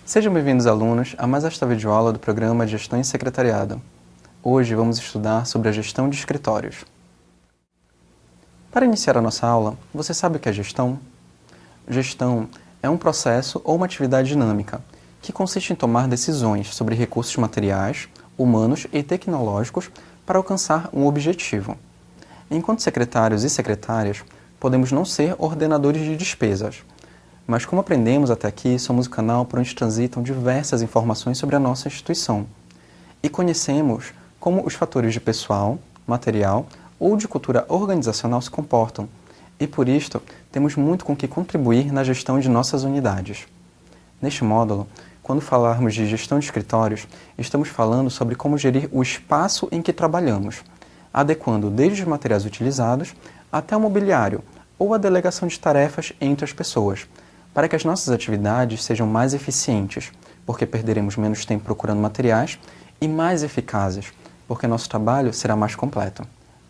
Sejam bem-vindos, alunos, a mais esta videoaula do programa Gestão e Secretariado. Hoje vamos estudar sobre a gestão de escritórios. Para iniciar a nossa aula, você sabe o que é gestão? Gestão é um processo ou uma atividade dinâmica que consiste em tomar decisões sobre recursos materiais, humanos e tecnológicos para alcançar um objetivo. Enquanto secretários e secretárias, podemos não ser ordenadores de despesas, mas como aprendemos até aqui, somos o canal por onde transitam diversas informações sobre a nossa instituição e conhecemos como os fatores de pessoal, material ou de cultura organizacional se comportam e, por isto, temos muito com que contribuir na gestão de nossas unidades. Neste módulo, quando falarmos de gestão de escritórios, estamos falando sobre como gerir o espaço em que trabalhamos, adequando desde os materiais utilizados até o mobiliário ou a delegação de tarefas entre as pessoas, para que as nossas atividades sejam mais eficientes, porque perderemos menos tempo procurando materiais, e mais eficazes, porque nosso trabalho será mais completo.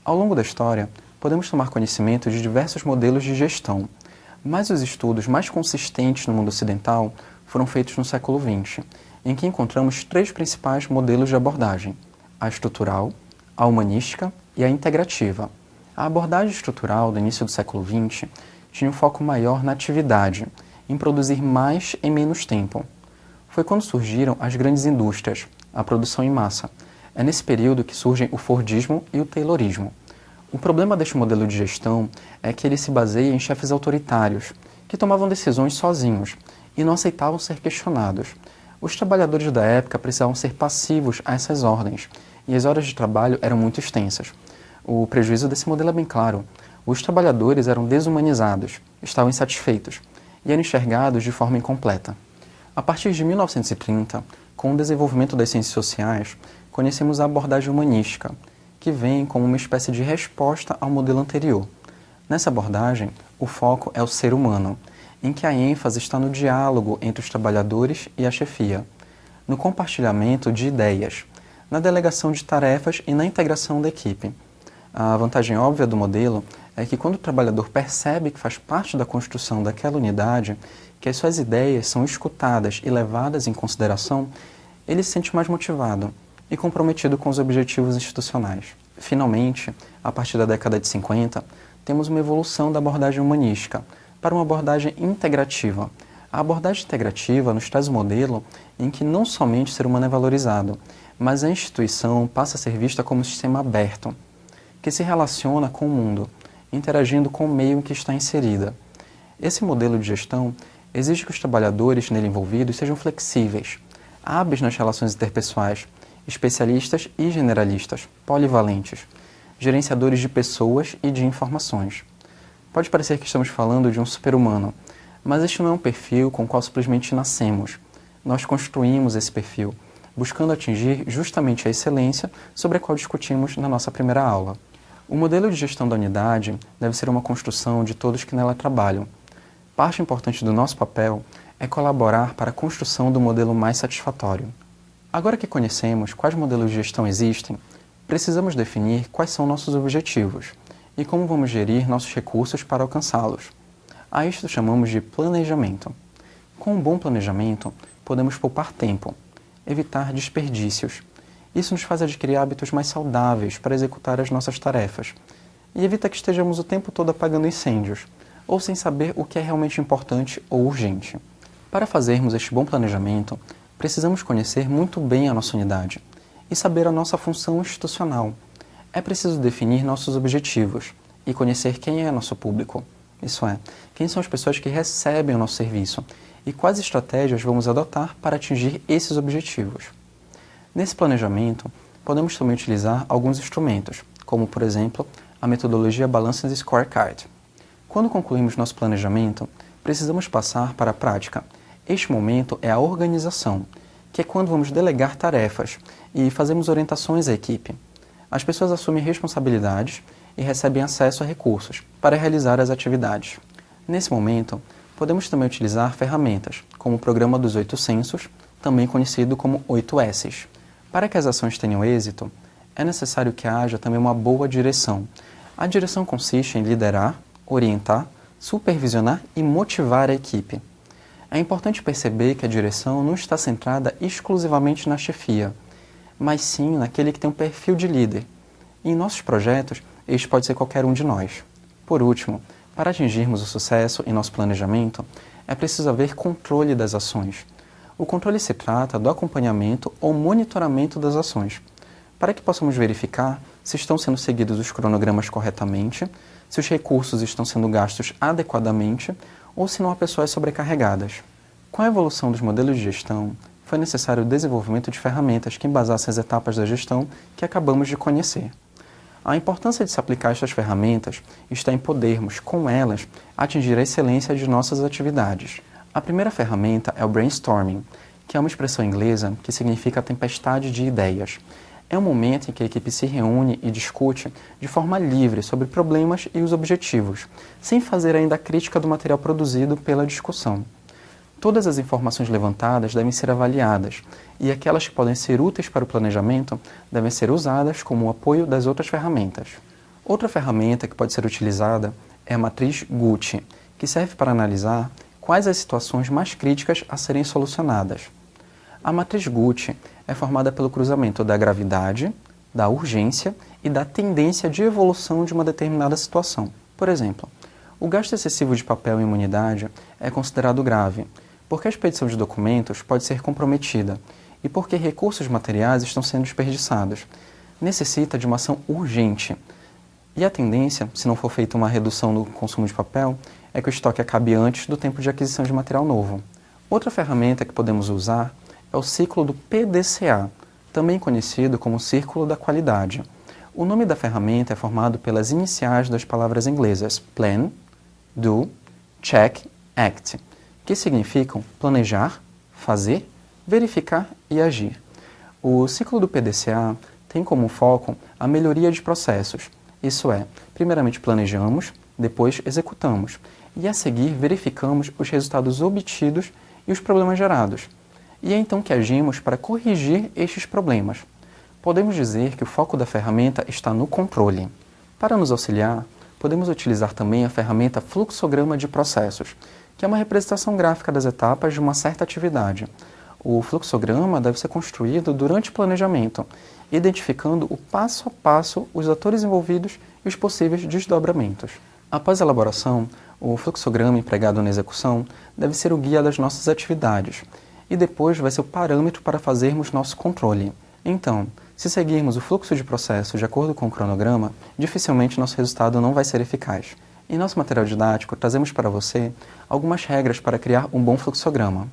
Ao longo da história, podemos tomar conhecimento de diversos modelos de gestão, mas os estudos mais consistentes no mundo ocidental foram feitos no século XX, em que encontramos três principais modelos de abordagem: a estrutural, a humanística e a integrativa. A abordagem estrutural do início do século XX tinha um foco maior na atividade, em produzir mais em menos tempo. Foi quando surgiram as grandes indústrias, a produção em massa. É nesse período que surgem o Fordismo e o Taylorismo. O problema deste modelo de gestão é que ele se baseia em chefes autoritários, que tomavam decisões sozinhos e não aceitavam ser questionados. Os trabalhadores da época precisavam ser passivos a essas ordens, e as horas de trabalho eram muito extensas. O prejuízo desse modelo é bem claro. Os trabalhadores eram desumanizados, estavam insatisfeitos, e eram enxergados de forma incompleta. A partir de 1930, com o desenvolvimento das ciências sociais, conhecemos a abordagem humanística, que vem como uma espécie de resposta ao modelo anterior. Nessa abordagem, o foco é o ser humano, em que a ênfase está no diálogo entre os trabalhadores e a chefia, no compartilhamento de ideias, na delegação de tarefas e na integração da equipe. A vantagem óbvia do modelo é que quando o trabalhador percebe que faz parte da construção daquela unidade, que as suas ideias são escutadas e levadas em consideração, ele se sente mais motivado e comprometido com os objetivos institucionais. Finalmente, a partir da década de 50, temos uma evolução da abordagem humanística para uma abordagem integrativa. A abordagem integrativa nos traz um modelo em que não somente o ser humano é valorizado, mas a instituição passa a ser vista como um sistema aberto, que se relaciona com o mundo, interagindo com o meio em que está inserida. Esse modelo de gestão exige que os trabalhadores nele envolvidos sejam flexíveis, hábeis nas relações interpessoais, especialistas e generalistas, polivalentes, gerenciadores de pessoas e de informações. Pode parecer que estamos falando de um super-humano, mas este não é um perfil com o qual simplesmente nascemos. Nós construímos esse perfil, buscando atingir justamente a excelência sobre a qual discutimos na nossa primeira aula. O modelo de gestão da unidade deve ser uma construção de todos que nela trabalham. Parte importante do nosso papel é colaborar para a construção do modelo mais satisfatório. Agora que conhecemos quais modelos de gestão existem, precisamos definir quais são nossos objetivos e como vamos gerir nossos recursos para alcançá-los. A isto chamamos de planejamento. Com um bom planejamento, podemos poupar tempo, evitar desperdícios. Isso nos faz adquirir hábitos mais saudáveis para executar as nossas tarefas e evita que estejamos o tempo todo apagando incêndios ou sem saber o que é realmente importante ou urgente. Para fazermos este bom planejamento, precisamos conhecer muito bem a nossa unidade e saber a nossa função institucional. É preciso definir nossos objetivos e conhecer quem é nosso público, isso é, quem são as pessoas que recebem o nosso serviço e quais estratégias vamos adotar para atingir esses objetivos. Nesse planejamento, podemos também utilizar alguns instrumentos, como, por exemplo, a metodologia Balanced Scorecard. Quando concluímos nosso planejamento, precisamos passar para a prática. Este momento é a organização, que é quando vamos delegar tarefas e fazemos orientações à equipe. As pessoas assumem responsabilidades e recebem acesso a recursos para realizar as atividades. Nesse momento, podemos também utilizar ferramentas, como o Programa dos 8 Censos, também conhecido como 8 S's. Para que as ações tenham êxito, é necessário que haja também uma boa direção. A direção consiste em liderar, orientar, supervisionar e motivar a equipe. É importante perceber que a direção não está centrada exclusivamente na chefia, mas sim naquele que tem um perfil de líder. E em nossos projetos, este pode ser qualquer um de nós. Por último, para atingirmos o sucesso em nosso planejamento, é preciso haver controle das ações. O controle se trata do acompanhamento ou monitoramento das ações, para que possamos verificar se estão sendo seguidos os cronogramas corretamente, se os recursos estão sendo gastos adequadamente ou se não há pessoas sobrecarregadas. Com a evolução dos modelos de gestão, foi necessário o desenvolvimento de ferramentas que embasassem as etapas da gestão que acabamos de conhecer. A importância de se aplicar estas ferramentas está em podermos, com elas, atingir a excelência de nossas atividades. A primeira ferramenta é o brainstorming, que é uma expressão inglesa que significa tempestade de ideias. É um momento em que a equipe se reúne e discute de forma livre sobre problemas e os objetivos, sem fazer ainda a crítica do material produzido pela discussão. Todas as informações levantadas devem ser avaliadas, e aquelas que podem ser úteis para o planejamento devem ser usadas como apoio das outras ferramentas. Outra ferramenta que pode ser utilizada é a matriz Gucci, que serve para analisar quais as situações mais críticas a serem solucionadas. A matriz Gucci é formada pelo cruzamento da gravidade, da urgência e da tendência de evolução de uma determinada situação. Por exemplo, o gasto excessivo de papel em uma unidade é considerado grave, porque a expedição de documentos pode ser comprometida e porque recursos materiais estão sendo desperdiçados. Necessita de uma ação urgente. E a tendência, se não for feita uma redução no consumo de papel, é que o estoque acabe antes do tempo de aquisição de material novo. Outra ferramenta que podemos usar é o ciclo do PDCA, também conhecido como Círculo da Qualidade. O nome da ferramenta é formado pelas iniciais das palavras inglesas Plan, Do, Check, Act, que significam planejar, fazer, verificar e agir. O ciclo do PDCA tem como foco a melhoria de processos, isso é, primeiramente planejamos, depois executamos, e a seguir verificamos os resultados obtidos e os problemas gerados. E é então que agimos para corrigir estes problemas. Podemos dizer que o foco da ferramenta está no controle. Para nos auxiliar, podemos utilizar também a ferramenta fluxograma de processos, que é uma representação gráfica das etapas de uma certa atividade. O fluxograma deve ser construído durante o planejamento, identificando o passo a passo os atores envolvidos e os possíveis desdobramentos. Após a elaboração, o fluxograma empregado na execução deve ser o guia das nossas atividades, e depois vai ser o parâmetro para fazermos nosso controle. Então, se seguirmos o fluxo de processo de acordo com o cronograma, dificilmente nosso resultado não vai ser eficaz. Em nosso material didático, trazemos para você algumas regras para criar um bom fluxograma.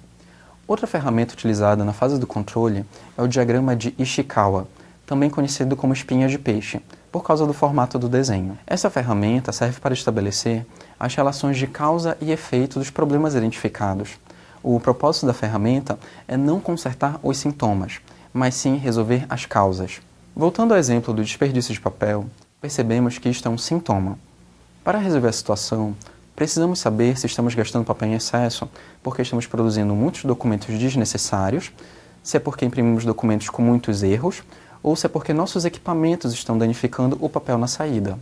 Outra ferramenta utilizada na fase do controle é o diagrama de Ishikawa, também conhecido como espinha de peixe, por causa do formato do desenho. Essa ferramenta serve para estabelecer as relações de causa e efeito dos problemas identificados. O propósito da ferramenta é não consertar os sintomas, mas sim resolver as causas. Voltando ao exemplo do desperdício de papel, percebemos que isto é um sintoma. Para resolver a situação, precisamos saber se estamos gastando papel em excesso porque estamos produzindo muitos documentos desnecessários, se é porque imprimimos documentos com muitos erros, ou se é porque nossos equipamentos estão danificando o papel na saída.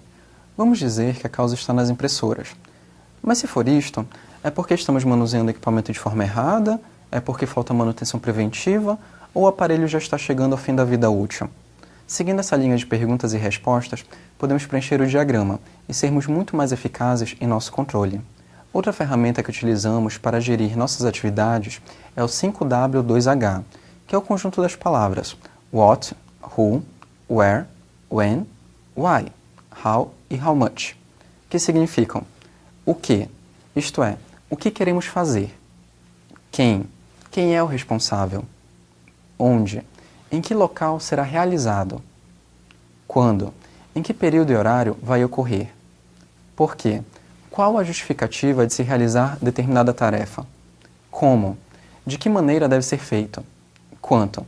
Vamos dizer que a causa está nas impressoras. Mas se for isto, é porque estamos manuseando o equipamento de forma errada, é porque falta manutenção preventiva, ou o aparelho já está chegando ao fim da vida útil. Seguindo essa linha de perguntas e respostas, podemos preencher o diagrama e sermos muito mais eficazes em nosso controle. Outra ferramenta que utilizamos para gerir nossas atividades é o 5W2H, que é o conjunto das palavras What, Who, Where, When, Why, How e How Much, que significam o que, isto é, o que queremos fazer, quem é o responsável, onde, em que local será realizado, quando, em que período e horário vai ocorrer, por quê, qual a justificativa de se realizar determinada tarefa, como, de que maneira deve ser feito, quanto,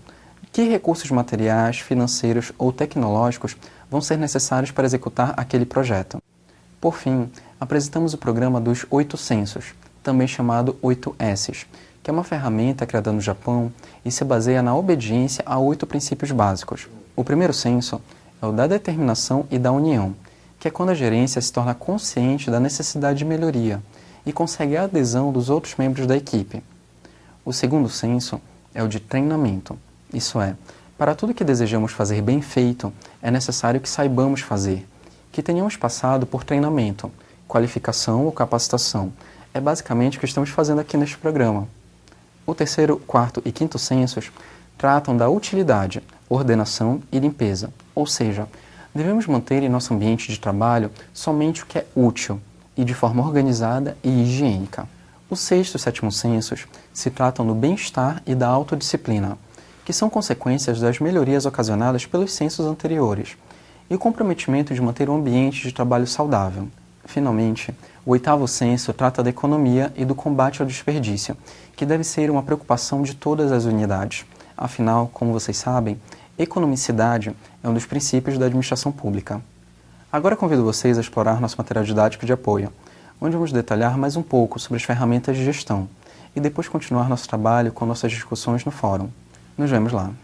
que recursos materiais, financeiros ou tecnológicos vão ser necessários para executar aquele projeto. Por fim, apresentamos o programa dos 8 sensos, também chamado 8S, que é uma ferramenta criada no Japão e se baseia na obediência a 8 princípios básicos. O primeiro senso é o da determinação e da união, que é quando a gerência se torna consciente da necessidade de melhoria e consegue a adesão dos outros membros da equipe. O segundo senso é o de treinamento, isso é, para tudo que desejamos fazer bem feito, é necessário que saibamos fazer, que tenhamos passado por treinamento, qualificação ou capacitação. É basicamente o que estamos fazendo aqui neste programa. O terceiro, quarto e quinto sensos tratam da utilidade, ordenação e limpeza, ou seja, devemos manter em nosso ambiente de trabalho somente o que é útil e de forma organizada e higiênica. O sexto e sétimo sensos se tratam do bem-estar e da autodisciplina, que são consequências das melhorias ocasionadas pelos sensos anteriores, e o comprometimento de manter um ambiente de trabalho saudável. Finalmente, o oitavo senso trata da economia e do combate ao desperdício, que deve ser uma preocupação de todas as unidades. Afinal, como vocês sabem, economicidade é um dos princípios da administração pública. Agora convido vocês a explorar nosso material didático de apoio, onde vamos detalhar mais um pouco sobre as ferramentas de gestão e depois continuar nosso trabalho com nossas discussões no fórum. Nos vemos lá!